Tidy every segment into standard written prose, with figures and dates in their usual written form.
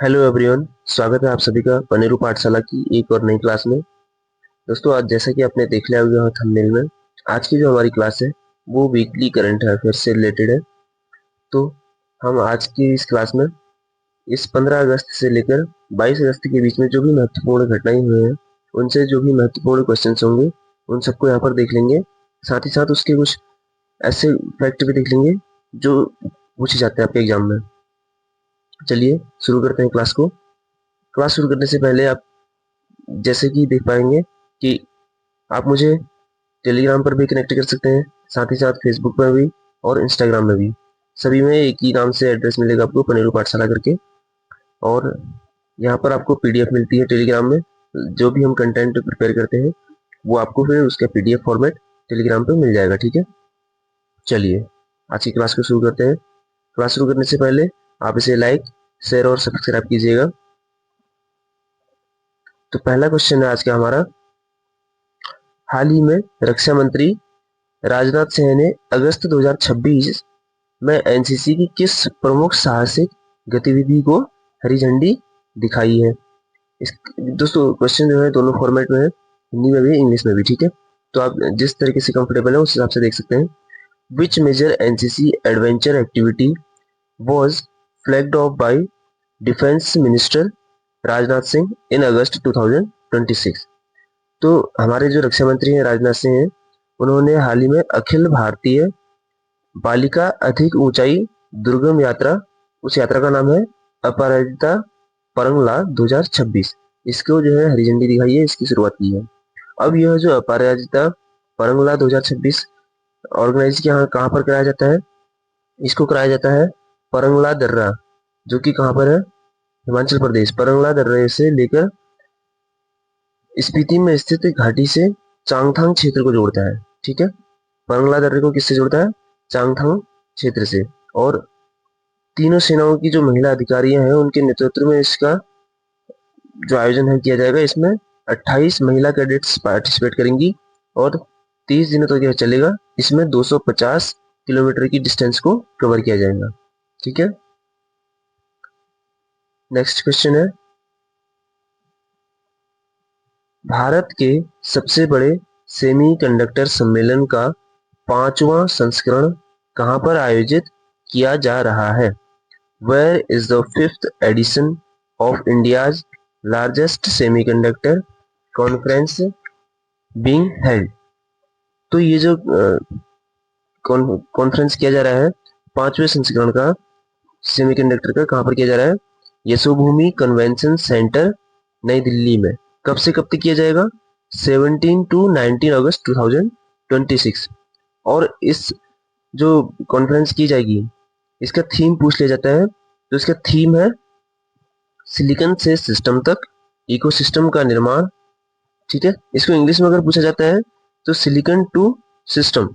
Hello everyone, स्वागत है आप सभी का पनेरू पाठशाला की एक और नई क्लास में। दोस्तों, आज जैसा कि आपने देख लिया होगा थंबनेल में, आज की जो हमारी क्लास है वो वीकली करंट अफेयर से रिलेटेड है। तो हम आज की इस क्लास में इस 15 अगस्त से लेकर 22 अगस्त के बीच में जो भी महत्वपूर्ण घटनाएं हुए हैं उनसे जो भी महत्वपूर्ण क्वेश्चन होंगे उन सबको यहाँ पर देख लेंगे। साथ ही साथ उसके कुछ ऐसे फैक्ट भी देख लेंगे जो पूछे जाते हैं आपके एग्जाम में। चलिए शुरू करते हैं क्लास को। क्लास शुरू करने से पहले आप जैसे कि देख पाएंगे कि आप मुझे टेलीग्राम पर भी कनेक्ट कर सकते हैं, साथ ही साथ फेसबुक पर भी और इंस्टाग्राम में भी। सभी में एक ही नाम से एड्रेस मिलेगा आपको, पनेरू पाठशाला करके। और यहाँ पर आपको पीडीएफ मिलती है टेलीग्राम में। जो भी हम कंटेंट प्रिपेयर करते हैं वो आपको फिर उसका पीडीएफ फॉर्मेट टेलीग्राम पर मिल जाएगा, ठीक है। चलिए आज की क्लास को शुरू करते हैं। क्लास शुरू करने से पहले आप इसे लाइक, शेयर और सब्सक्राइब कीजिएगा। तो पहला क्वेश्चन है आज का हमारा। हाल ही में रक्षा मंत्री राजनाथ सिंह ने अगस्त 2026 में एनसीसी की किस प्रमुख साहसिक गतिविधि को हरी झंडी दिखाई है। इस दोस्तों क्वेश्चन जो है दोनों फॉर्मेट में है, हिंदी में भी इंग्लिश में भी, ठीक है। तो आप जिस तरीके से कंफर्टेबल है उस हिसाब से देख सकते हैं। Which major NCC adventure activity was flagged off by defence minister Rajnath Singh in August 2026। तो हमारे जो रक्षा मंत्री हैं राजनाथ सिंह हैं, उन्होंने हाल ही में अखिल भारतीय बालिका अधिक ऊंचाई दुर्गम यात्रा, उस यात्रा का नाम है अपराजिता परंगला 2026, इसको जो है हरी झंडी दिखाई है, इसकी शुरुआत की है। अब यह जो अपराजिता परंगला 2026 ऑर्गेनाइज यहाँ कहाँ पर कराया जाता है, इसको कराया जाता है परंगला दर्रा, जो कि कहाँ पर है, हिमाचल प्रदेश। परंगला दर्रे से लेकर स्पीति में स्थित घाटी से चांगथांग क्षेत्र को जोड़ता है, ठीक है। परंगला दर्रे को किससे जोड़ता है, चांगथांग क्षेत्र से। और तीनों सेनाओं की जो महिला अधिकारियां हैं उनके नेतृत्व में इसका जो आयोजन है किया जाएगा। इसमें 28 महिला कैडेट्स पार्टिसिपेट करेंगी और 30 दिनों तक यह चलेगा। इसमें 250 किलोमीटर की डिस्टेंस को कवर किया जाएगा, ठीक है। नेक्स्ट क्वेश्चन है, भारत के सबसे बड़े सेमीकंडक्टर सम्मेलन का 5वां संस्करण कहां पर आयोजित किया जा रहा है। Where is the 5th edition of India's largest semiconductor conference being held. तो ये जो कॉन्फ्रेंस किया जा रहा है 5वें संस्करण का सेमीकंडक्टर का, कहां पर किया जा रहा है, यशोभूमि कन्वेंशन सेंटर नई दिल्ली में। कब से कब तक किया जाएगा, 17 to 19 अगस्त 2026। और इस जो कॉन्फ्रेंस की जाएगी इसका थीम पूछ लिया जाता है, तो इसका थीम है सिलिकॉन से सिस्टम तक इकोसिस्टम का निर्माण, ठीक है। इसको इंग्लिश में अगर पूछा जाता है तो silicon to system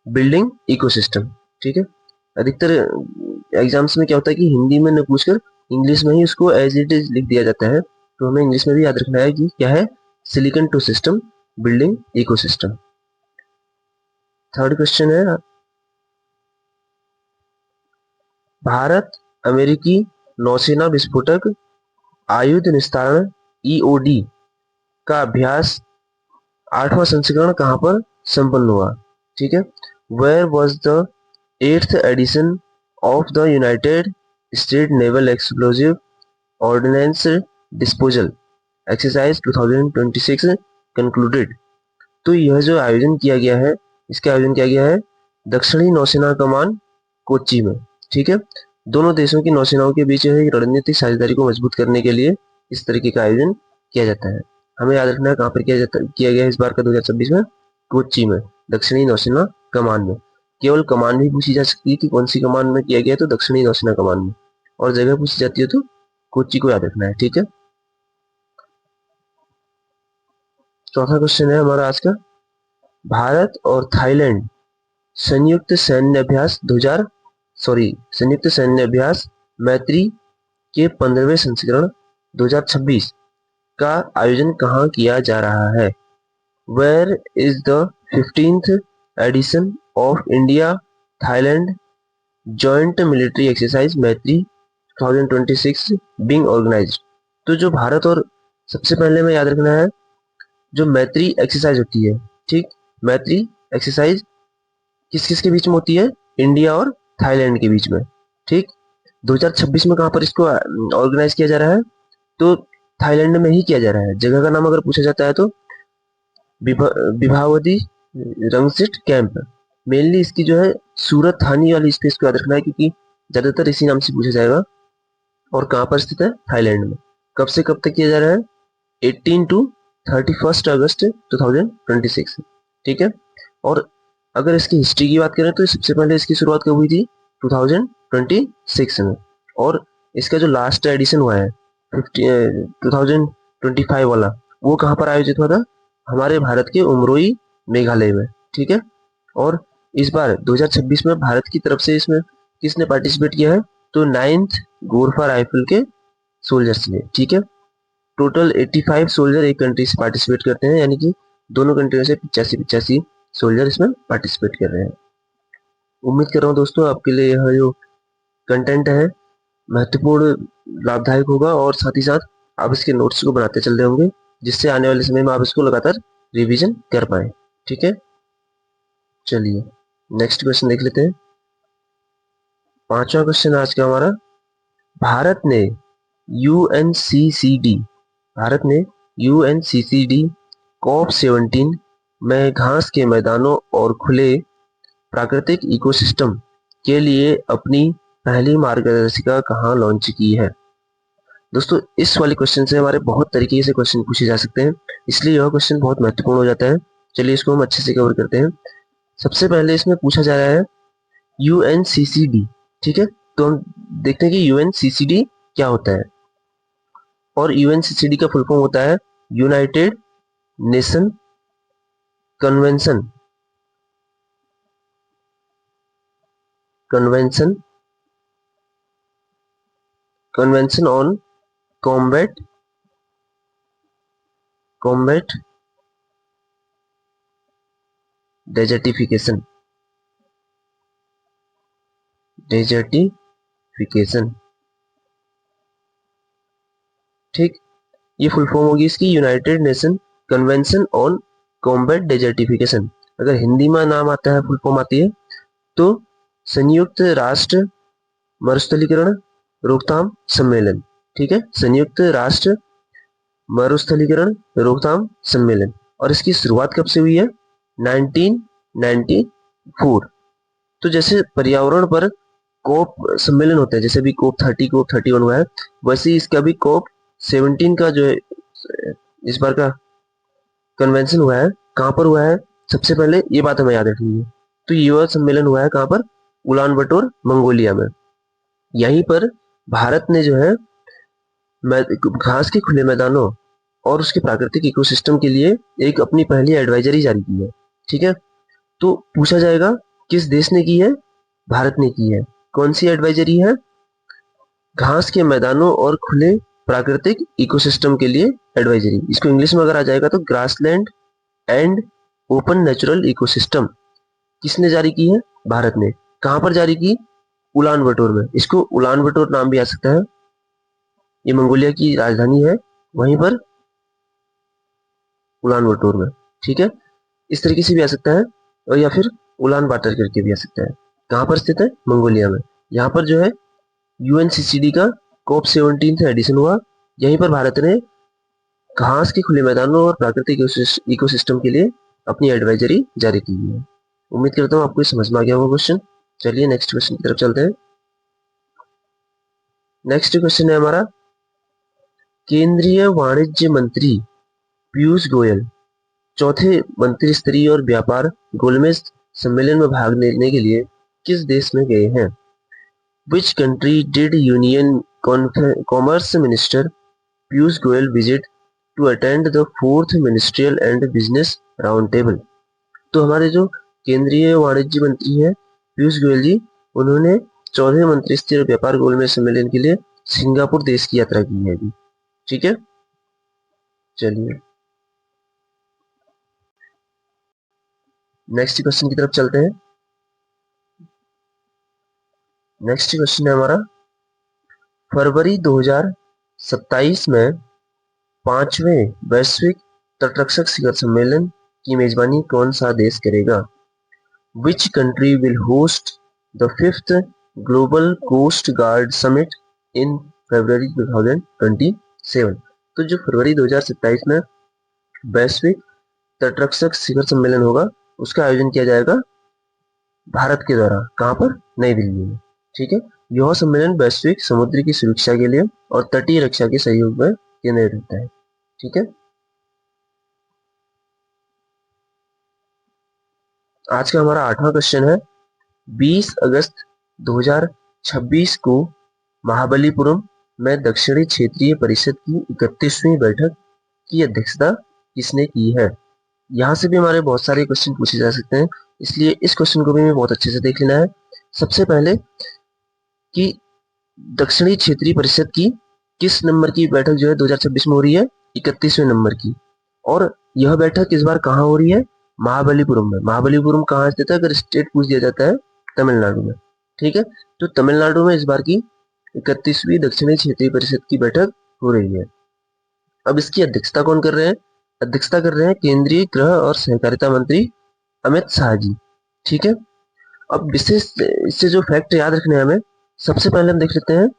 building ecosystem, ठीक है। अधिकतर एग्जाम्स में क्या होता है कि हिंदी में न पूछकर इंग्लिश में ही उसको एज इट इज लिख दिया जाता है, तो हमें इंग्लिश में भी याद रखना है कि क्या है, silicon to system building ecosystem. Third question है, भारत अमेरिकी नौसेना विस्फोटक आयुध निस्तारण ईओडी का अभ्यास 8वां संस्करण कहां पर संपन्न हुआ, ठीक है। Where was the 8th edition of the United State naval explosive ordnance disposal exercise 2026 concluded. तो यह जो आयोजन किया गया है, इसका आयोजन किया गया है दक्षिणी नौसेना कमान कोच्चि में, ठीक है। दोनों देशों की नौसेनाओं के बीच एक रणनीतिक साझेदारी को मजबूत करने के लिए इस तरीके का आयोजन किया जाता है। हमें याद रखना है कहाँ पर किया गया इस बार का 2026 में, कोच्चि में, दक्षिणी नौसेना कमान में। केवल कमान भी पूछी जा सकती है कि कौन सी कमान में किया गया, तो दक्षिणी नौसेना कमान में, और जगह पूछी जाती है तो कोच्चि को याद रखना है, ठीक है। चौथा क्वेश्चन है हमारा आज का, भारत और थाईलैंड संयुक्त सैन्य अभ्यास संयुक्त सैन्य अभ्यास मैत्री के 15वें संस्करण 2026 का आयोजन कहाँ किया जा रहा है। Where is the 15th edition of India Thailand joint military exercise Maitri 2026 being organised. तो जो भारत और सबसे पहले में याद रखना है जो मैत्री एक्सरसाइज होती है, ठीक, मैत्री एक्सरसाइज किस किस के बीच में होती है, इंडिया और थाईलैंड के बीच में, ठीक। 2026 में कहाँ पर इसको ऑर्गेनाइज किया जा रहा है, तो थाईलैंड में ही किया जा रहा है। जगह का नाम अगर पूछा जाता है तो विभावती रंगसिट कैंप। मेनली इसकी जो है सूरत थानी वाली स्पेस को याद रखना है क्योंकि ज्यादातर इसी नाम से पूछा जाएगा। और कहाँ पर स्थित है, थाईलैंड में। कब से कब तक किया जा रहा है, 18 टू 31 अगस्त 2026, ठीक है। और अगर इसकी हिस्ट्री की बात करें तो सबसे पहले इसकी शुरुआत कब हुई थी, 2026 में। और इसका जो लास्ट एडिशन हुआ है 2025 वाला, वो कहाँ पर आयोजित हुआ था, हमारे भारत के उमरोई मेघालय में, ठीक है। और इस बार 2026 में भारत की तरफ से इसमें किसने पार्टिसिपेट किया है, तो 9th गोरखा राइफल के सोल्जर्स ने, ठीक है। टोटल 85 सोल्जर एक कंट्री से पार्टिसिपेट करते हैं, यानी कि दोनों कंट्रियों से 85 सोल्जर इसमें पार्टिसिपेट कर रहे हैं। उम्मीद कर रहा हूँ दोस्तों आपके लिए यह जो कंटेंट है महत्वपूर्ण लाभदायक होगा और साथ ही साथ आप इसके नोट्स को बनाते चल रहे होंगे, जिससे आने वाले समय में आप इसको लगातार रिवीजन कर पाए, ठीक है। चलिए नेक्स्ट क्वेश्चन देख लेते हैं। पांचवा क्वेश्चन आज का हमारा, भारत ने यूएनसीसीडी COP17 में घास के मैदानों और खुले प्राकृतिक इकोसिस्टम के लिए अपनी पहली मार्गदर्शिका कहाँ लॉन्च की है। दोस्तों इस वाले क्वेश्चन से हमारे बहुत तरीके से क्वेश्चन पूछे जा सकते हैं, इसलिए यह क्वेश्चन बहुत महत्वपूर्ण हो जाता है। चलिए इसको हम अच्छे से कवर करते हैं। सबसे पहले इसमें पूछा जा रहा है यूएनसीसीडी, ठीक है। तो हम देखते हैं कि यूएनसीसीडी क्या होता है। और यूएनसीसीडी का फुल फॉर्म होता है United nation convention on combat desertification, ठीक। ये फुल फॉर्म होगी इसकी United nation convention on combat desertification. अगर हिंदी में नाम आता है, फुल फॉर्म आती है, तो संयुक्त राष्ट्र मरुस्थलीकरण रोकथाम सम्मेलन, ठीक है। संयुक्त राष्ट्र मरुस्थलीकरण रोकथाम सम्मेलन। और इसकी शुरुआत कब से हुई है, 1994। तो जैसे पर्यावरण पर कोप सम्मेलन होते हैं, जैसे भी कोप 30 कोप 31 हुआ है, वैसे ही इसका भी कोप 17 का जो है इस बार का कन्वेंशन हुआ है। कहाँ पर हुआ है, सबसे पहले ये बात हमें याद रखनी है। तो युवा सम्मेलन हुआ है कहाँ पर, उलान बटोर मंगोलिया में। यहीं पर भारत ने जो है घास के खुले मैदानों और उसके प्राकृतिक इकोसिस्टम के लिए एक अपनी पहली एडवाइजरी जारी की है, ठीक है। तो पूछा जाएगा किस देश ने की है, भारत ने की है। कौन सी एडवाइजरी है, घास के मैदानों और खुले प्राकृतिक इकोसिस्टम के लिए एडवाइजरी। इसको इंग्लिश में अगर आ जाएगा तो grassland and open natural ecosystem. किसने जारी की है, भारत ने। कहां पर जारी की, उलान बटोर में। इसको उलान बटोर नाम भी आ सकता है, ये मंगोलिया की राजधानी है, वहीं पर उलान बटोर में, ठीक है। इस तरीके से भी आ सकता है, और या फिर उलान बाटर करके भी आ सकता है। कहां पर स्थित है, मंगोलिया में। यहाँ पर जो है यूएनसीसीडी का कोप 17 एडिशन हुआ। यहीं पर भारत ने घास के खुले मैदानों और प्राकृतिक इकोसिस्टम के लिए अपनी एडवाइजरी जारी की है। उम्मीद करता हूँ आपको समझ में आ गया होगा क्वेश्चन। चलिए नेक्स्ट क्वेश्चन की तरफ चलते हैं। नेक्स्ट क्वेश्चन है हमारा, केंद्रीय वाणिज्य मंत्री पीयूष गोयल चौथे मंत्री स्तरीय और व्यापार गोलमेज सम्मेलन में भाग लेने के लिए किस देश में गए हैं। Which country did union commerce minister Piyush Goyal visit to attend the 4th ministerial and business round table. तो हमारे जो केंद्रीय वाणिज्य मंत्री है पीयूष गोयल जी, उन्होंने 14वें मंत्री स्तरीय व्यापार गोलमेज सम्मेलन के लिए सिंगापुर देश की यात्रा की है अभी, ठीक है। चलिए नेक्स्ट क्वेश्चन की तरफ चलते हैं। नेक्स्ट क्वेश्चन है हमारा, फरवरी 2027 में 5वें वैश्विक तटरक्षक शिखर सम्मेलन की मेजबानी कौन सा देश करेगा? Which country will host the 5th Global Coast Guard Summit in February 2027? तो जो फरवरी 2027 में वैश्विक तटरक्षक शिखर सम्मेलन होगा उसका आयोजन किया जाएगा भारत के द्वारा। कहाँ पर? नई दिल्ली में। ठीक है, यह सम्मेलन वैश्विक समुद्र की सुरक्षा के लिए और तटीय रक्षा के सहयोग में केंद्रित रहता है। ठीक है, आज का हमारा 8वां क्वेश्चन है, 20 अगस्त 2026 को महाबलीपुरम में दक्षिणी क्षेत्रीय परिषद की 31वीं बैठक की अध्यक्षता किसने की है? यहाँ से भी हमारे बहुत सारे क्वेश्चन पूछे जा सकते हैं, इसलिए इस क्वेश्चन को भी हमें बहुत अच्छे से देख लेना है। सबसे पहले कि दक्षिणी क्षेत्रीय परिषद की किस नंबर की बैठक जो है 2026 में हो रही है? 31वें नंबर की। और यह बैठक इस बार कहाँ हो रही है? महाबलीपुरम में। महाबलीपुरम कहाँ स्थित है? अगर स्टेट पूछ दिया जाता है, तमिलनाडु में। ठीक है, तो तमिलनाडु में इस बार की 31वीं दक्षिणी क्षेत्रीय परिषद की बैठक हो रही है। अब इसकी अध्यक्षता कौन कर रहे हैं? अध्यक्षता कर रहे हैं केंद्रीय गृह और सहकारिता मंत्री अमित शाह जी। ठीक है, अब विशेष इससे जो फैक्ट याद रखने हैं हमें, सबसे पहले हम देख लेते हैं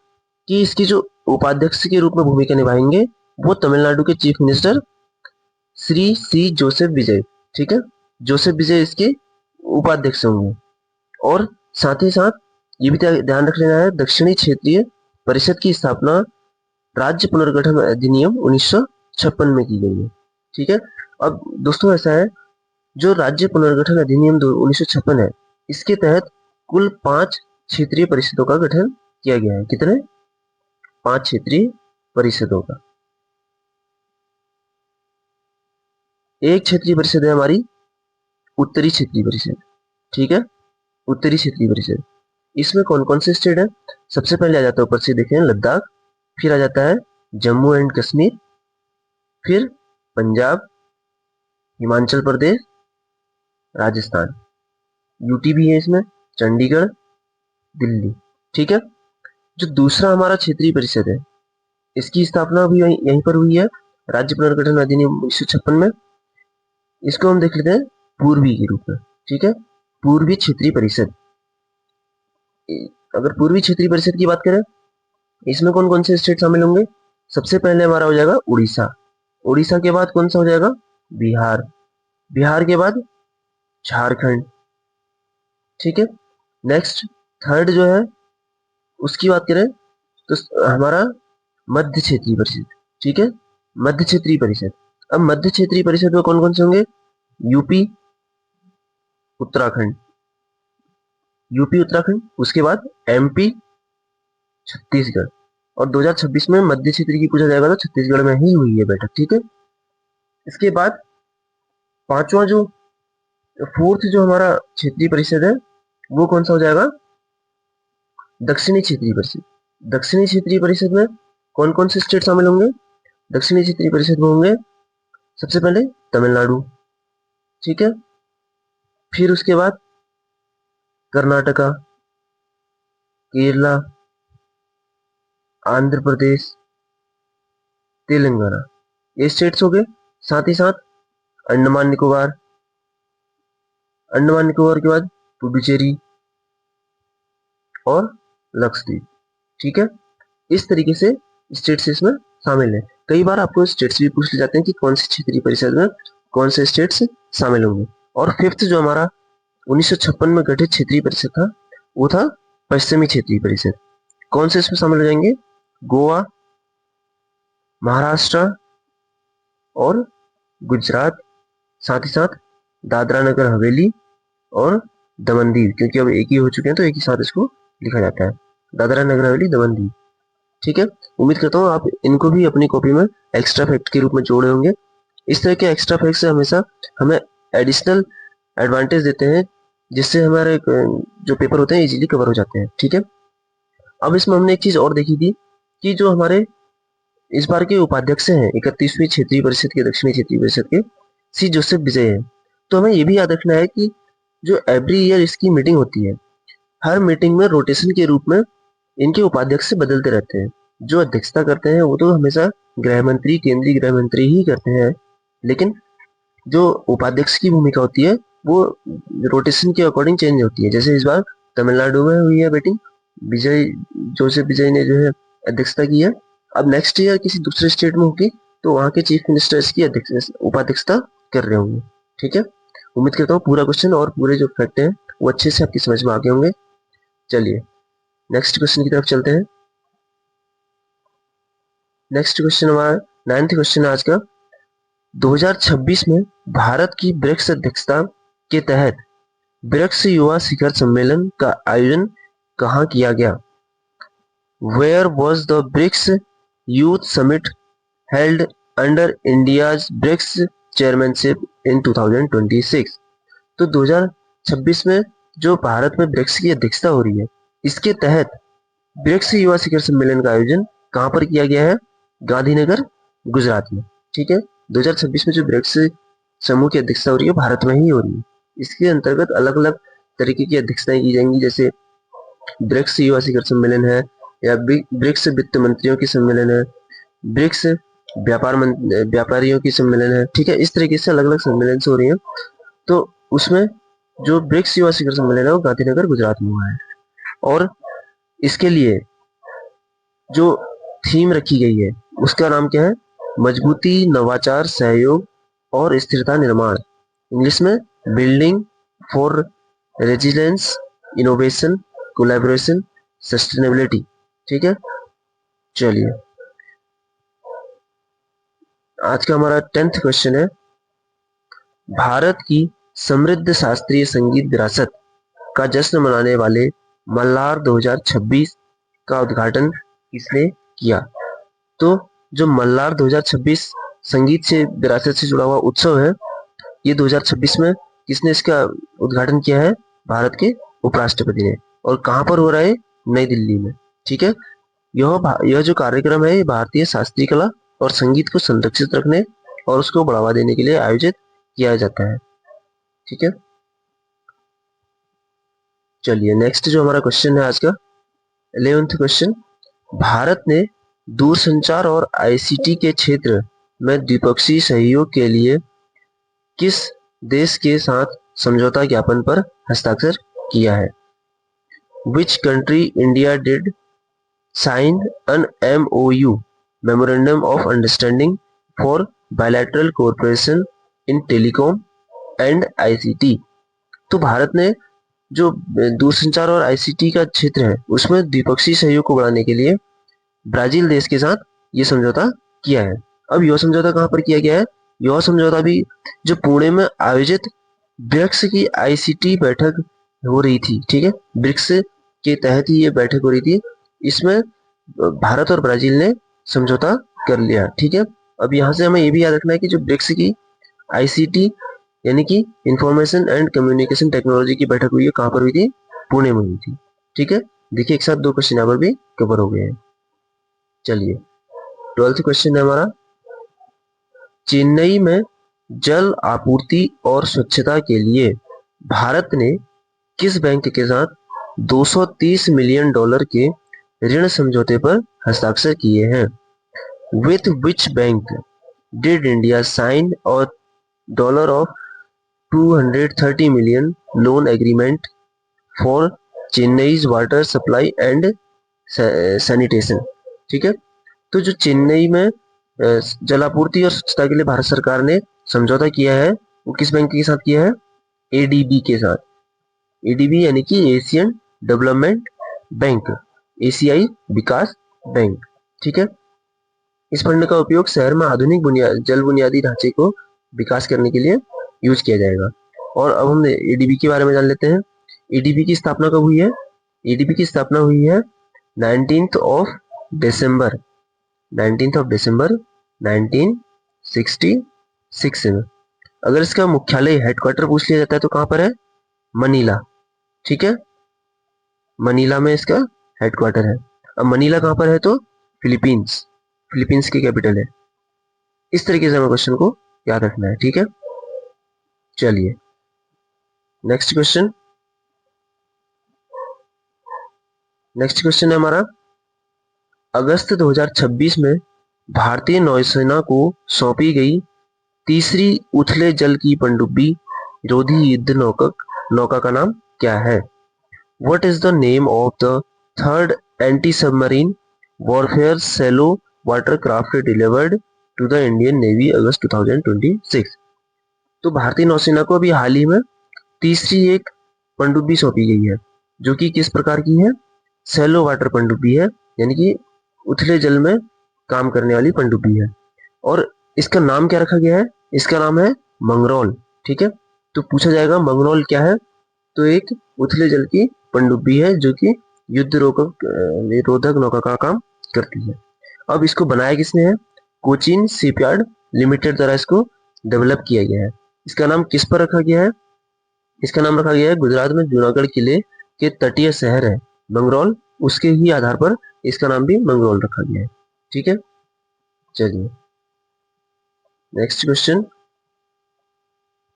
कि इसकी जो उपाध्यक्ष के रूप में भूमिका निभाएंगे वो तमिलनाडु के चीफ मिनिस्टर श्री सी जोसेफ विजय। ठीक है, जोसेफ विजय इसके उपाध्यक्ष होंगे। और साथ ही साथ ये भी ध्यान रख लेना है, दक्षिणी क्षेत्रीय परिषद की स्थापना राज्य पुनर्गठन अधिनियम 1956 में की गई है। ठीक है, अब दोस्तों ऐसा है, जो राज्य पुनर्गठन अधिनियम 1956 है, इसके तहत कुल 5 क्षेत्रीय परिषदों का गठन किया गया है। कितने? 5 क्षेत्रीय परिषदों का। एक क्षेत्रीय परिषद है हमारी उत्तरी क्षेत्रीय परिषद। ठीक है, उत्तरी क्षेत्रीय परिषद, इसमें कौन कौन से स्टेट है? सबसे पहले आ जाता है, ऊपर से देखें, लद्दाख, फिर आ जाता है जम्मू एंड कश्मीर, फिर पंजाब, हिमाचल प्रदेश, राजस्थान, यूटी भी है इसमें, चंडीगढ़, दिल्ली। ठीक है, जो दूसरा हमारा क्षेत्रीय परिषद है, इसकी स्थापना भी यहीं पर हुई है, राज्य पुनर्गठन अधिनियम 1956 में। इसको हम देख लेते हैं पूर्वी के रूप में। ठीक है, पूर्वी क्षेत्रीय परिषद। अगर पूर्वी क्षेत्रीय परिषद की बात करें, इसमें कौन कौन से स्टेट शामिल होंगे? सबसे पहले हमारा हो जाएगा उड़ीसा। उड़ीसा के बाद कौन सा हो जाएगा? बिहार। बिहार के बाद झारखंड। ठीक है, नेक्स्ट थर्ड जो है उसकी बात करें तो हमारा मध्य क्षेत्रीय परिषद। ठीक है, मध्य क्षेत्रीय परिषद। अब मध्य क्षेत्रीय परिषद में कौन कौन से होंगे? यूपी, उत्तराखंड, यूपी उत्तराखंड, उसके बाद एमपी, छत्तीसगढ़। और 2026 में मध्य क्षेत्र की पूछा जाएगा तो छत्तीसगढ़ में ही हुई है बैठक। ठीक है, इसके बाद पांचवा जो फोर्थ जो हमारा क्षेत्रीय परिषद है वो कौन सा हो जाएगा? दक्षिणी क्षेत्रीय परिषद। दक्षिणी क्षेत्रीय परिषद में कौन कौन से स्टेट शामिल होंगे? दक्षिणी क्षेत्रीय परिषद में होंगे सबसे पहले तमिलनाडु। ठीक है, फिर उसके बाद कर्नाटका, केरला, आंध्र प्रदेश, तेलंगाना, ये स्टेट्स हो गए। साथ ही साथ अंडमान निकोबार, अंडमान निकोबार के बाद पुडुचेरी और लक्षद्वीप। ठीक है, इस तरीके से स्टेट्स इसमें शामिल है। कई बार आपको स्टेट्स भी पूछ ले जाते हैं कि कौन सी क्षेत्रीय परिषद में कौन से स्टेट्स शामिल होंगे। और फिफ्थ जो हमारा 1956 में गठित क्षेत्रीय परिषद था वो था पश्चिमी क्षेत्रीय परिषद। कौन से इसमें शामिल हो जाएंगे? गोवा, महाराष्ट्र और गुजरात, साथ ही साथ दादरा नगर हवेली और दमन दीव, क्योंकि अब एक ही हो चुके हैं तो एक ही साथ इसको लिखा जाता है, दादरा नगर हवेली, दमन दीव। ठीक है, उम्मीद करता हूँ आप इनको भी अपनी कॉपी में एक्स्ट्रा फैक्ट के रूप में जोड़े होंगे। इस तरह के एक्स्ट्रा फैक्ट से हमेशा हमें एडिशनल एडवांटेज देते हैं, जिससे हमारे जो पेपर होते हैं इजीली कवर हो जाते हैं। ठीक है, अब इसमें हमने एक चीज और देखी थी कि जो हमारे इस बार के उपाध्यक्ष हैं 31वीं क्षेत्रीय परिषद के, दक्षिणी क्षेत्रीय परिषद के, सी जोसेफ विजय है। तो हमें ये भी याद रखना है कि जो एवरी ईयर इसकी मीटिंग होती है, हर मीटिंग में रोटेशन के रूप में इनके उपाध्यक्ष से बदलते रहते हैं। जो अध्यक्षता करते हैं वो तो हमेशा गृह मंत्री, केंद्रीय गृह मंत्री ही करते हैं, लेकिन जो उपाध्यक्ष की भूमिका होती है वो रोटेशन के अकॉर्डिंग चेंज होती है। जैसे इस बार तमिलनाडु में हुई है बैटिंग, विजय जोसेफ विजय ने जो है अध्यक्षता की है। अब नेक्स्ट ईयर किसी दूसरे स्टेट में होगी तो वहां के चीफ मिनिस्टर इसकी उपाध्यक्षता कर रहे होंगे। ठीक है, उम्मीद करता हूँ पूरा क्वेश्चन और पूरे जो फैक्ट हैं वो अच्छे से आपकी समझ में आ गए होंगे। चलिए नेक्स्ट क्वेश्चन की तरफ चलते हैं। नेक्स्ट क्वेश्चन हमारा 9th क्वेश्चन है आज का। 2026 में भारत की ब्रिक्स अध्यक्षता के तहत ब्रिक्स युवा शिखर सम्मेलन का आयोजन कहाँ किया गया? Where was the BRICS Youth Summit held under India's BRICS chairmanship in 2026? तो 2026 में जो भारत में ब्रिक्स की अध्यक्षता हो रही है, इसके तहत ब्रिक्स युवा शिखर सम्मेलन का आयोजन कहाँ पर किया गया है? गांधीनगर, गुजरात में। ठीक है, 2026 में जो ब्रिक्स समूह की अध्यक्षता हो रही है भारत में ही हो रही है। इसके अंतर्गत अलग अलग तरीके की अध्यक्षताएं की जाएंगी, जैसे ब्रिक्स युवा शिखर सम्मेलन है, या ब्रिक्स वित्त मंत्रियों की सम्मेलन है, ब्रिक्स व्यापारियों की सम्मेलन है। ठीक है, इस तरीके से अलग अलग सम्मेलन हो रही है। तो उसमें जो ब्रिक्स युवा शिखर सम्मेलन है वो गांधीनगर, गुजरात में हुआ है। और इसके लिए जो थीम रखी गई है उसका नाम क्या है? मजबूती, नवाचार, सहयोग और स्थिरता निर्माण। इंग्लिश में building for resilience, innovation, collaboration, sustainability. ठीक है, चलिए आज का हमारा 10th क्वेश्चन है। भारत की समृद्ध शास्त्रीय संगीत विरासत का जश्न मनाने वाले मल्हार 2026 का उद्घाटन किसने किया? तो जो मल्हार 2026 संगीत से विरासत से जुड़ा हुआ उत्सव है, ये 2026 में किसने इसका उद्घाटन किया है? भारत के उपराष्ट्रपति ने। और कहां पर हो रहा है? नई दिल्ली में। ठीक है, यह जो कार्यक्रम है ये भारतीय शास्त्रीय कला और संगीत को संरक्षित रखने और उसको बढ़ावा देने के लिए आयोजित किया जाता है। ठीक है, चलिए नेक्स्ट जो हमारा क्वेश्चन है आज का 11th क्वेश्चन। भारत ने दूरसंचार और आईसीटी के क्षेत्र में द्विपक्षीय सहयोग के लिए किस देश के साथ समझौता ज्ञापन पर हस्ताक्षर किया है? Which country India did sign an MOU, Memorandum of Understanding for Bilateral Cooperation in Telecom and ICT? तो भारत ने जो दूरसंचार और आईसीटी का क्षेत्र है उसमें द्विपक्षीय सहयोग को बढ़ाने के लिए ब्राजील देश के साथ ये समझौता किया है। अब यह समझौता कहाँ पर किया गया है? यह समझौता भी जो पुणे में आयोजित ब्रिक्स की आईसीटी बैठक हो रही थी। ठीक है, ब्रिक्स के तहत ही ये बैठक हो रही थी, इसमें भारत और ब्राजील ने समझौता कर लिया। ठीक है, अब यहाँ से हमें ये भी याद रखना है कि जो ब्रिक्स की आईसीटी यानी कि इंफॉर्मेशन एंड कम्युनिकेशन टेक्नोलॉजी की बैठक हुई है, कहाँ पर हुई थी? पुणे में हुई थी। ठीक है, देखिए एक साथ दो क्वेश्चन यहाँ पर भी कवर हो गए हैं। चलिए 12th क्वेश्चन है हमारा। चेन्नई में जल आपूर्ति और स्वच्छता के लिए भारत ने किस बैंक के साथ 230 मिलियन डॉलर के ऋण समझौते पर हस्ताक्षर किए हैं? With which bank did India sign और dollar of 230 million loan agreement for Chennai water supply and sanitation? ठीक है, तो जो चेन्नई में जलापूर्ति और स्वच्छता के लिए भारत सरकार ने समझौता किया है वो किस बैंक के साथ किया है? एडीबी के साथ। एडीबी यानी कि एशियन डेवलपमेंट बैंक, एशियाई विकास बैंक। ठीक है, इस फंड का उपयोग शहर में आधुनिक जल बुनियादी ढांचे को विकास करने के लिए यूज किया जाएगा। और अब हम एडीबी के बारे में जान लेते हैं। एडीबी की स्थापना कब हुई है? एडीबी की स्थापना हुई है 19th ऑफ दिसंबर 1966 में। अगर इसका मुख्यालय हेडक्वार्टर पूछ लिया जाता है तो कहां पर है? मनीला। ठीक है, मनीला में इसका हेडक्वार्टर है। अब मनीला कहां पर है? तो फिलीपींस, फिलीपींस की कैपिटल है। इस तरीके से हमें क्वेश्चन को याद रखना है। ठीक है, चलिए नेक्स्ट क्वेश्चन। नेक्स्ट क्वेश्चन है हमारा अगस्त 2026 में भारतीय नौसेना को सौंपी गई तीसरी उथले जल की पनडुब्बी रोधी युद्ध नौका का नाम क्या है? What is the name of the third anti-submarine warfare shallow water craft delivered to the Indian Navy अगस्त 2026? तो भारतीय नौसेना को अभी हाल ही में तीसरी एक पनडुब्बी सौंपी गई है जो कि किस प्रकार की है? सैलो वाटर पनडुब्बी है, यानी कि उथले जल में काम करने वाली पनडुब्बी है। और इसका नाम क्या रखा गया है? इसका नाम है मंगरौल। ठीक है, तो पूछा जाएगा मंगरौल क्या है? तो एक उथले जल की पनडुब्बी है जो कि युद्ध रोधक नौका का काम करती है। अब इसको बनाया किसने है? कोचीन शिपयार्ड लिमिटेड द्वारा इसको डेवलप किया गया है। इसका नाम किस पर रखा गया है? इसका नाम रखा गया है गुजरात में जूनागढ़ किले के तटीय शहर है मंगरौल, उसके ही आधार पर इसका नाम भी मंगरौल रखा गया है। ठीक है, चलिए नेक्स्ट क्वेश्चन,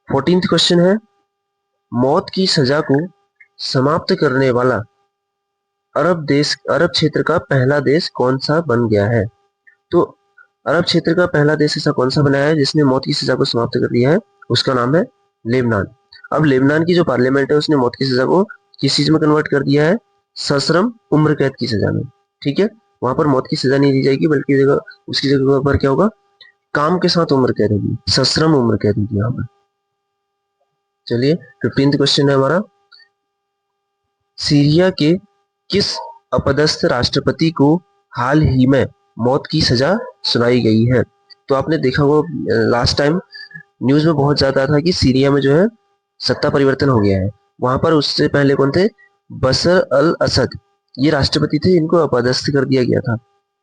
14th क्वेश्चन है, मौत की सजा को समाप्त करने वाला अरब क्षेत्र का पहला देश कौन सा बन गया है? तो अरब क्षेत्र का पहला देश ऐसा कौन सा बना है जिसने मौत की सजा को समाप्त कर दिया है? उसका नाम है लेबनान। अब लेबनान की जो पार्लियामेंट है उसने मौत की सजा को किस चीज में कन्वर्ट कर दिया है? सश्रम उम्र कैद की सजा में। ठीक है, वहां पर मौत की सजा नहीं दी जाएगी बल्कि उसकी जगह पर क्या होगा? काम के साथ उम्र कैद होगी, सश्रम उम्र कैद होगी यहाँ पर। चलिए 15th क्वेश्चन है हमारा, सीरिया के किस अपदस्थ राष्ट्रपति को हाल ही में मौत की सजा सुनाई गई है? तो आपने देखा वो लास्ट टाइम न्यूज में बहुत ज्यादा था कि सीरिया में जो है सत्ता परिवर्तन हो गया है। वहां पर उससे पहले कौन थे? बशर अल असद, ये राष्ट्रपति थे, इनको अपदस्थ कर दिया गया था।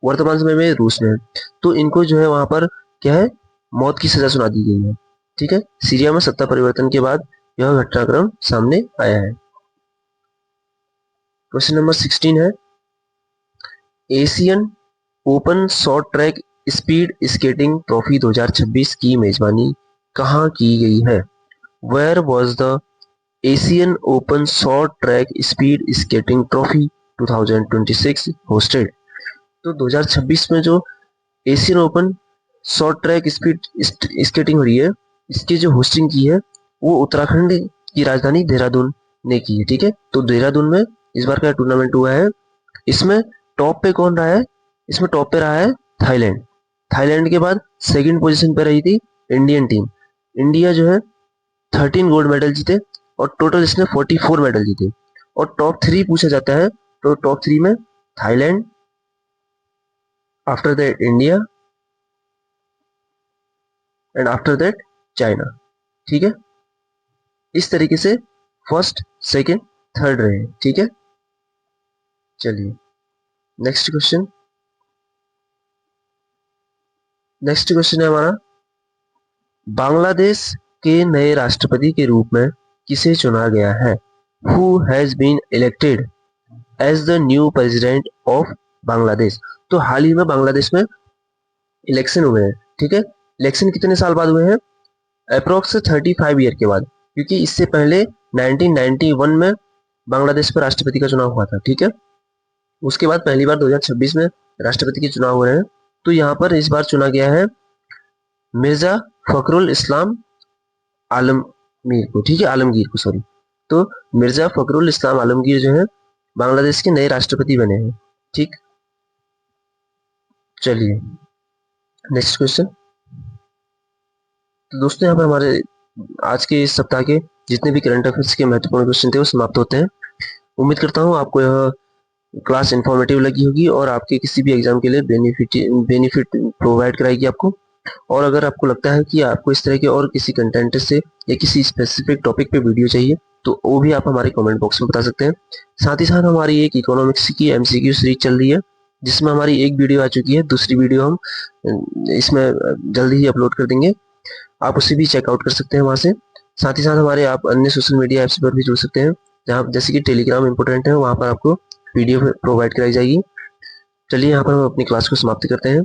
वर्तमान समय में रूस में, तो इनको जो है वहां पर क्या है? मौत की सजा सुना दी गई है। ठीक है, सीरिया में सत्ता परिवर्तन के बाद यह घटनाक्रम सामने आया है। क्वेश्चन नंबर 16 है, Asian open short track speed skating trophy 2026 की मेजबानी कहाँ की गई है? Where was the Asian open short track speed skating trophy 2026 hosted? तो 2026 में जो Asian open short track speed skating हो रही है, इसकी जो होस्टिंग की है वो उत्तराखंड की राजधानी देहरादून ने की है। ठीक है, तो देहरादून में इस बार का टूर्नामेंट हुआ है। इसमें टॉप पे कौन रहा है? इसमें टॉप पे रहा है थाईलैंड। थाईलैंड के बाद सेकंड पोजीशन पे रही थी इंडियन टीम। इंडिया जो है 13 गोल्ड मेडल जीते और टोटल इसने 44 मेडल जीते। और टॉप 3 पूछा जाता है तो टॉप 3 में Thailand, after that India and after that China. ठीक है, इस तरीके से फर्स्ट, सेकंड, थर्ड रहे। ठीक है, चलिए नेक्स्ट क्वेश्चन है हमारा, बांग्लादेश के नए राष्ट्रपति के रूप में किसे चुना गया है? Who has been elected as the new president of Bangladesh? तो हाल ही में बांग्लादेश में इलेक्शन हुए हैं। ठीक है, इलेक्शन कितने साल बाद हुए हैं? अप्रोक्स 35 ईयर के बाद, क्योंकि इससे पहले 1991 में बांग्लादेश पर राष्ट्रपति का चुनाव हुआ था। ठीक है, उसके बाद पहली बार 2026 में राष्ट्रपति के चुनाव हो रहे हैं। तो यहाँ पर इस बार चुना गया है मिर्जा फखरुल इस्लाम आलमगीर को। ठीक है, आलमगीर को, सॉरी। तो मिर्जा फखरुल इस्लाम आलमगीर जो है बांग्लादेश के नए राष्ट्रपति बने हैं। ठीक, चलिए नेक्स्ट क्वेश्चन। तो दोस्तों यहाँ पर हमारे आज के इस सप्ताह के जितने भी करंट अफेयर्स के महत्वपूर्ण क्वेश्चन थे वो समाप्त होते हैं। उम्मीद करता हूँ आपको यह क्लास इन्फॉर्मेटिव लगी होगी और आपके किसी भी एग्जाम के लिए बेनिफिट प्रोवाइड कराएगी आपको। और अगर आपको लगता है कि आपको इस तरह के और किसी कंटेंट से या किसी स्पेसिफिक टॉपिक पे वीडियो चाहिए तो वो भी आप हमारे कमेंट बॉक्स में बता सकते हैं। साथ ही साथ हमारी एक इकोनॉमिक्स की एमसीक्यू सीरीज चल रही है जिसमें हमारी एक वीडियो आ चुकी है, दूसरी वीडियो हम इसमें जल्दी ही अपलोड कर देंगे। आप उसे भी चेकआउट कर सकते हैं वहाँ से। साथ ही साथ हमारे आप अन्य सोशल मीडिया ऐप्स पर भी जुड़ सकते हैं, जहाँ जैसे कि टेलीग्राम इंपॉर्टेंट है, वहाँ पर आपको पीडीएफ प्रोवाइड कराई जाएगी। चलिए यहाँ पर हम अपनी क्लास को समाप्त करते हैं।